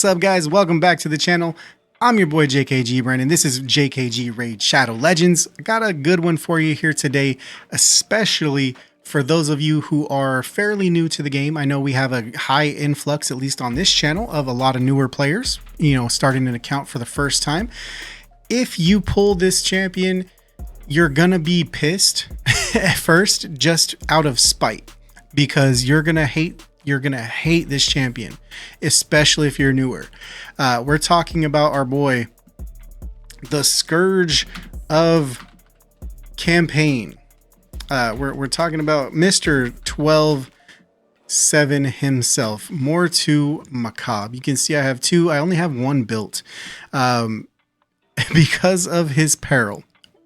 What's up, guys? Welcome back to the channel. I'm your boy JKG Brandon. This is JKG Raid Shadow Legends. I got a good one for you here today, especially for those of you who are fairly new to the game. I know we have a high influx, at least on this channel, of a lot of newer players, starting an account for the first time. If you pull this champion, you're gonna be pissed at first, just out of spite, because you're gonna hate this champion, especially if you're newer. We're talking about our boy, the Scourge of Campaign. We're talking about Mr. 12-7 himself, Mortu Macaab. You can see I have two. I only have one built because of his peril.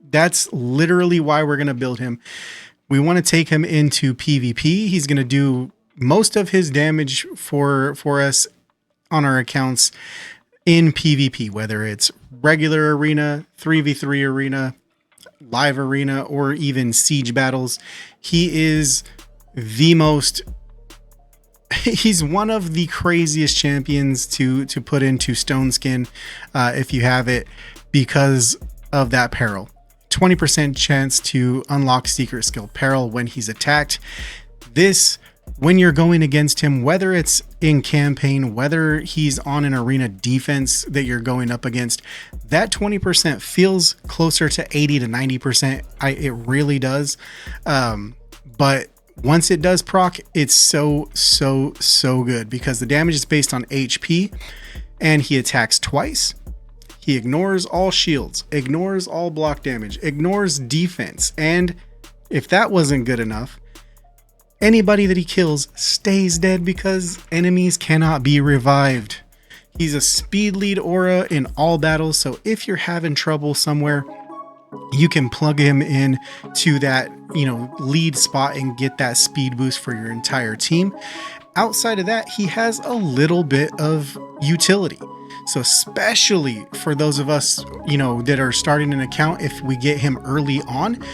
That's literally why we're going to build him. We want to take him into PvP. He's going to do most of his damage for us on our accounts in PvP, whether it's regular arena, 3v3 arena, live arena, or even siege battles. He is the most, he's one of the craziest champions to put into Stone Skin if you have it, because of that peril. 20% chance to unlock secret skill Peril when he's attacked. This, when you're going against him, whether it's in campaign, whether he's on an arena defense that you're going up against, that 20% feels closer to 80 to 90%. It really does. But once it does proc, it's so good, because the damage is based on HP and he attacks twice. He ignores all shields, ignores all block damage, ignores defense. And if that wasn't good enough, anybody that he kills stays dead because enemies cannot be revived. He's a speed lead aura in all battles, so if you're having trouble somewhere, you can plug him in to that, lead spot and get that speed boost for your entire team. Outside of that, he has a little bit of utility. So especially for those of us, that are starting an account, if we get him early on,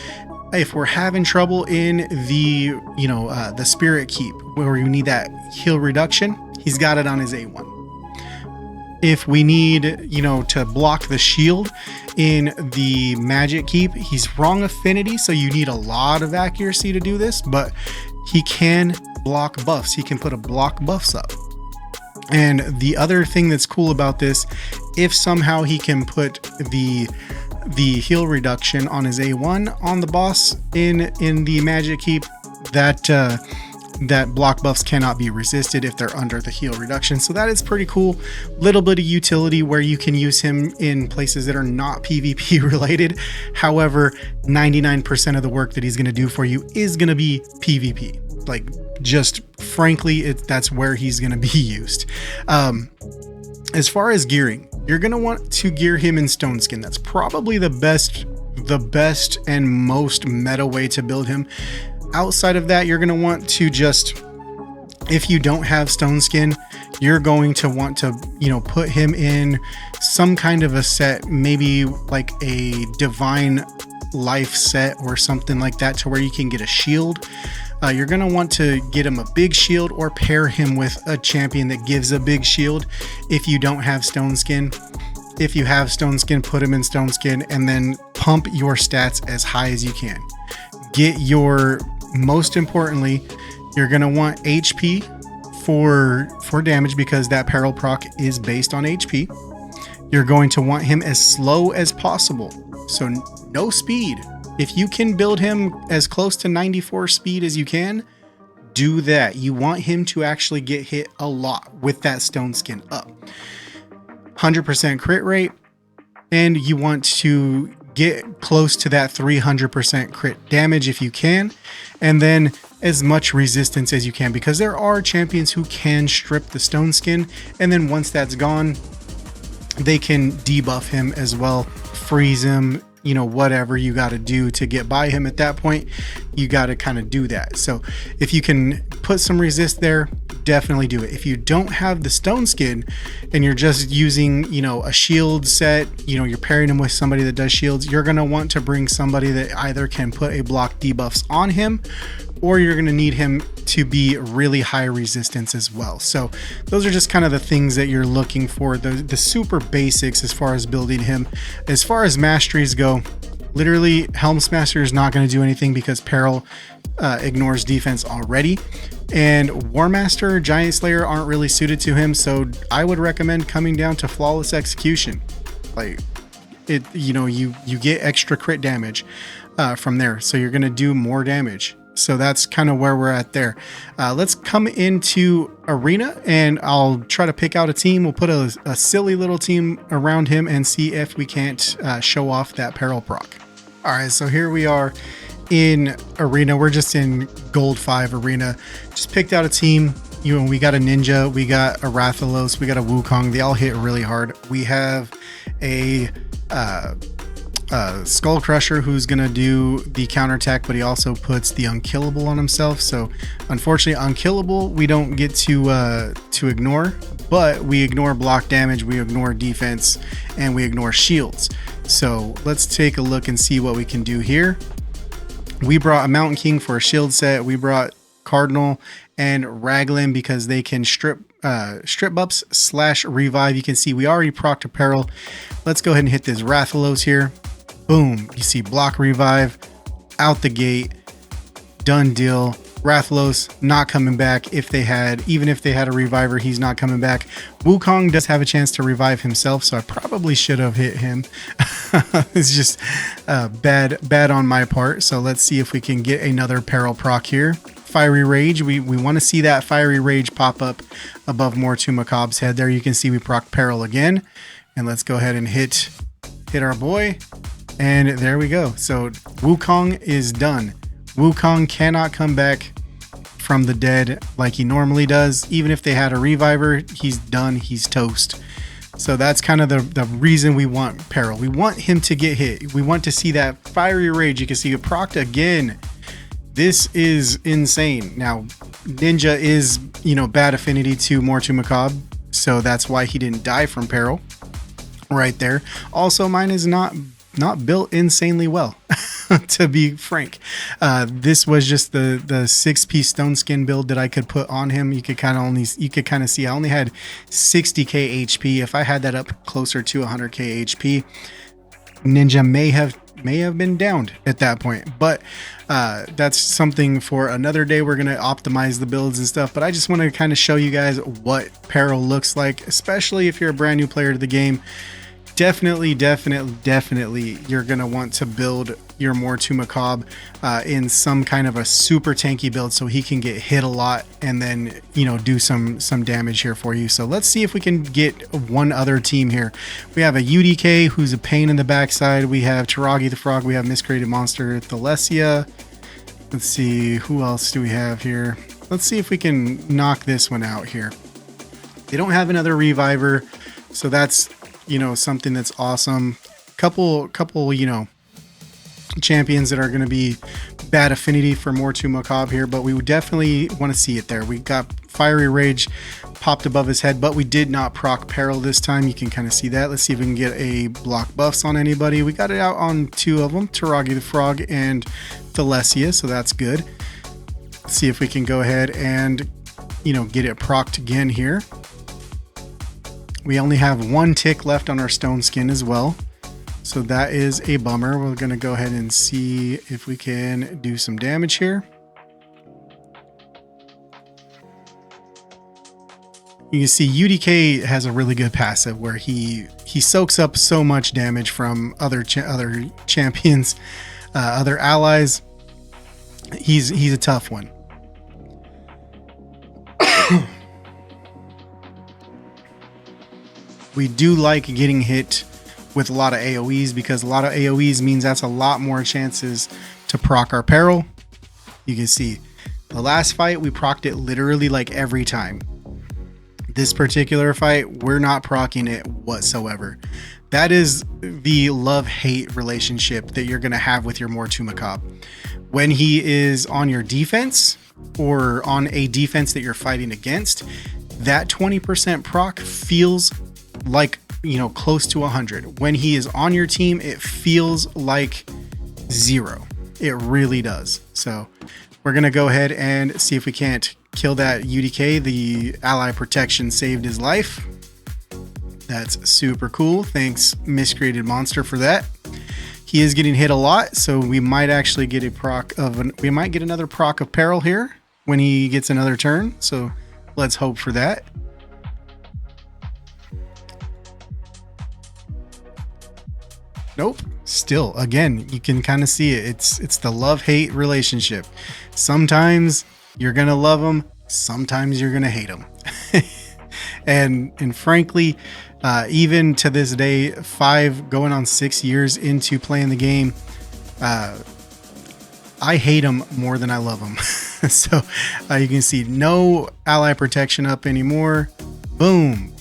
if we're having trouble in the spirit keep where you need that heal reduction, he's got it on his A1. If we need, to block the shield in the magic keep, he's wrong affinity, so you need a lot of accuracy to do this, but he can block buffs. He can put a block buffs up. And the other thing that's cool about this, if somehow he can put the heal reduction on his A1 on the boss in the magic keep, that block buffs cannot be resisted if they're under the heal reduction. So that is pretty cool. Little bit of utility where you can use him in places that are not PvP related. However, 99% of the work that he's going to do for you is going to be PvP. Like, just frankly, that's where he's going to be used. As far as gearing, you're going to want to gear him in Stone Skin. That's probably the best and most meta way to build him. Outside of that, you're going to want to just, if you don't have Stone Skin, you're going to want to, put him in some kind of a set, maybe like a divine life set or something like that, to where you can get a shield. You're going to want to get him a big shield, or pair him with a champion that gives a big shield if you don't have Stone Skin. If you have Stone Skin, put him in Stone Skin, and then pump your stats as high as you can. Most importantly, you're going to want HP for damage, because that peril proc is based on HP. You're going to want him as slow as possible, so no speed. If you can build him as close to 94 speed as you can, do that. You want him to actually get hit a lot with that Stone Skin up. 100% crit rate, and you want to get close to that 300% crit damage if you can, and then as much resistance as you can, because there are champions who can strip the Stone Skin, and then once that's gone, they can debuff him as well, freeze him, whatever you got to do to get by him at that point, you got to kind of do that. So if you can put some resist there, definitely do it. If you don't have the stone skin and you're just using, you know, a shield set, you know, you're pairing him with somebody that does shields, you're going to want to bring somebody that either can put a block debuffs on him, or you're going to need him to be really high resistance as well. So those are just kind of the things that you're looking for, the super basics as far as building him. As far as masteries go, literally Helm's Master is not going to do anything because Peril ignores defense already, and War Master, Giant Slayer aren't really suited to him. So I would recommend coming down to Flawless Execution. Like it, you know, you get extra crit damage from there, so you're going to do more damage. So that's kind of where we're at there. Let's come into Arena and I'll try to pick out a team. We'll put a silly little team around him and see if we can't show off that Peril proc. All right, so here we are in Arena. We're just in Gold 5 Arena. Just picked out a team. You know, we got a Ninja, we got a Rathalos, we got a Wukong. They all hit really hard. We have a Skull Crusher who's gonna do the counterattack, but he also puts the Unkillable on himself. So unfortunately, Unkillable we don't get to ignore, but we ignore block damage, we ignore defense, and we ignore shields. So let's take a look and see what we can do here. We brought a Mountain King for a shield set. We brought Cardinal and Raglan because they can strip buffs / revive. You can see we already procced a Peril. Let's go ahead and hit this Rathalos here. Boom, you see block revive out the gate, done deal. Rathalos not coming back. Even if they had a reviver, he's not coming back. Wukong does have a chance to revive himself, so I probably should have hit him. It's just bad on my part. So let's see if we can get another Peril proc here. Fiery Rage, we want to see that Fiery Rage pop up above Mortu Macaab's head. There you can see we proc Peril again, and let's go ahead and hit our boy. And there we go. So Wukong is done. Wukong cannot come back from the dead like he normally does. Even if they had a reviver, he's done. He's toast. So that's kind of the reason we want Peril. We want him to get hit. We want to see that Fiery Rage. You can see it procced again. This is insane. Now, Ninja is, you know, bad affinity to Mortu Macaab, so that's why he didn't die from Peril right there. Also, mine is not built insanely well, to be frank. This was just the 6-piece stone skin build that I could put on him. You could kind of see I only had 60k HP. If I had that up closer to 100k HP, Ninja may have been downed at that point. But that's something for another day. We're gonna optimize the builds and stuff. But I just want to kind of show you guys what Peril looks like, especially if you're a brand new player to the game. Definitely you're gonna want to build your Mortu Macaab in some kind of a super tanky build so he can get hit a lot and then, you know, do some damage here for you. So let's see if we can get one other team here. We have a UDK who's a pain in the backside. We have Taragi the Frog. We have Miscreated Monster, Thalesia. Let's see, who else do we have here? Let's see if we can knock this one out here. They don't have another reviver, so that's, you know, something that's awesome. Couple, you know, champions that are going to be bad affinity for Mortu Macaab here, but we would definitely want to see it there. We got Fiery Rage popped above his head, but we did not proc Peril this time. You can kind of see that. Let's see if we can get a block buffs on anybody. We got it out on 2 of them, Taragi the Frog and Thalesia, so that's good. Let's see if we can go ahead and, you know, get it procced again here. We only have 1 tick left on our stone skin as well, so that is a bummer. We're going to go ahead and see if we can do some damage here. You can see UDK has a really good passive where he soaks up so much damage from other champions, other allies. He's a tough one. We do like getting hit with a lot of AoEs because a lot of AoEs means that's a lot more chances to proc our Peril. You can see the last fight we procced it literally like every time. This particular fight, we're not proccing it whatsoever. That is the love-hate relationship that you're going to have with your Mortu Macaab. When he is on your defense or on a defense that you're fighting against, that 20% proc feels like, you know, close to 100. When he is on your team, it feels like 0. It really does. So we're going to go ahead and see if we can't kill that UDK. The ally protection saved his life. That's super cool. Thanks, Miscreated Monster, for that. He is getting hit a lot, so we might actually get a proc of we might get another proc of Peril here when he gets another turn. So let's hope for that. Nope. Still, again, you can kind of see it. It's the love-hate relationship. Sometimes you're gonna love them, sometimes you're gonna hate them. and frankly, even to this day, 5 going on 6 years into playing the game, I hate them more than I love them. So you can see no ally protection up anymore. Boom,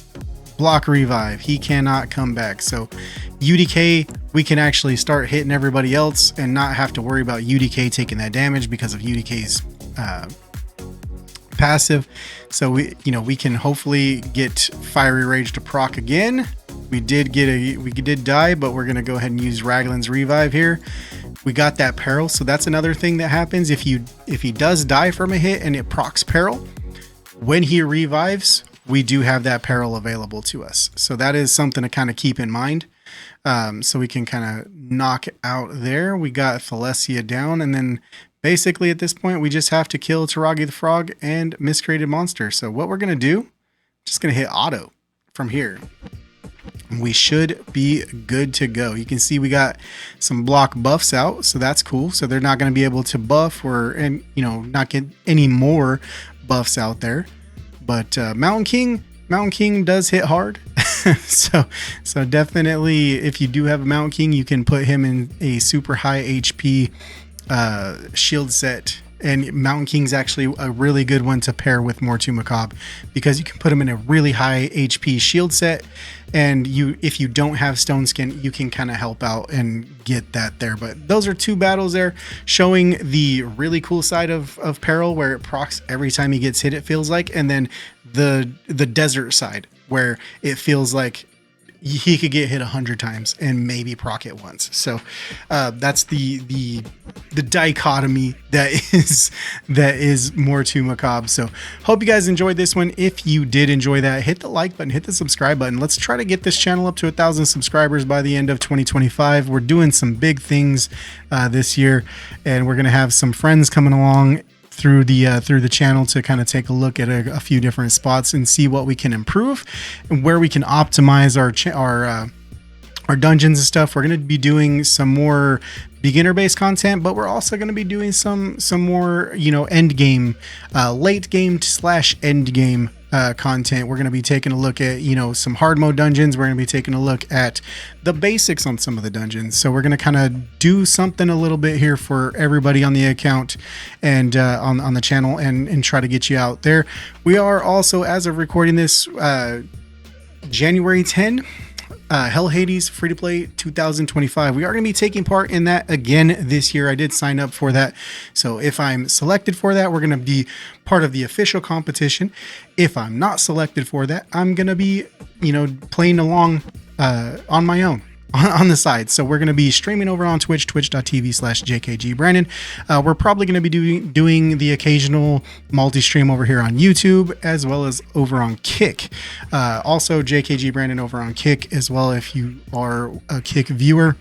block revive. He cannot come back. So UDK, we can actually start hitting everybody else and not have to worry about UDK taking that damage because of UDK's passive. So we can hopefully get Fiery Rage to proc again. We did die, but we're gonna go ahead and use Raglan's revive here. We got that Peril, so that's another thing that happens if he does die from a hit and it procs Peril. When he revives, we do have that Peril available to us. So that is something to kind of keep in mind. So we can kind of knock out there. We got Thalesia down, and then basically at this point we just have to kill Taragi the Frog and Miscreated Monster. So what we're gonna do, just gonna hit auto from here. We should be good to go. You can see we got some block buffs out, so that's cool. So they're not going to be able to buff or not get any more buffs out there. But Mountain King does hit hard. so definitely, if you do have a Mountain King, you can put him in a super high HP shield set. And Mountain King's actually a really good one to pair with Mortu Macaab, because you can put him in a really high HP shield set, and if you don't have Stone Skin, you can kind of help out and get that there. But those are 2 battles there, showing the really cool side of Peril, where it procs every time he gets hit, it feels like, and then the desert side, where it feels like he could get hit 100 times and maybe proc it once. So that's the dichotomy that is Mortu Macaab. So hope you guys enjoyed this one. If you did enjoy that, hit the like button, hit the subscribe button. Let's try to get this channel up to 1,000 subscribers by the end of 2025. We're doing some big things this year, and we're gonna have some friends coming along through the channel to kind of take a look at a few different spots and see what we can improve and where we can optimize our dungeons and stuff. We're going to be doing some more beginner based content, but we're also going to be doing some more end game, late game / end game content. We're going to be taking a look at some hard mode dungeons. We're going to be taking a look at the basics on some of the dungeons. So we're going to kind of do something a little bit here for everybody on the account and on the channel, and try to get you out there. We are also, as of recording this, January 10, Hell Hades free to play 2025. We are going to be taking part in that again this year. I did sign up for that, so if I'm selected for that, we're going to be part of the official competition. If I'm not selected for that, I'm going to be playing along on my own on the side. So we're going to be streaming over on Twitch, twitch.tv/jkgbrandon. We're probably going to be doing the occasional multi-stream over here on YouTube, as well as over on Kick. Also JKG Brandon over on Kick as well. If you are a Kick viewer,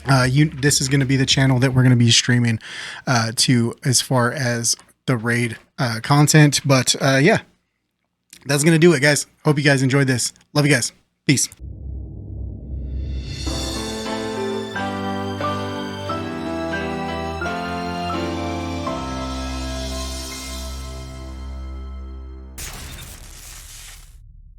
this is going to be the channel that we're going to be streaming to as far as the raid content. But yeah, that's going to do it, guys. Hope you guys enjoyed this. Love you guys. Peace.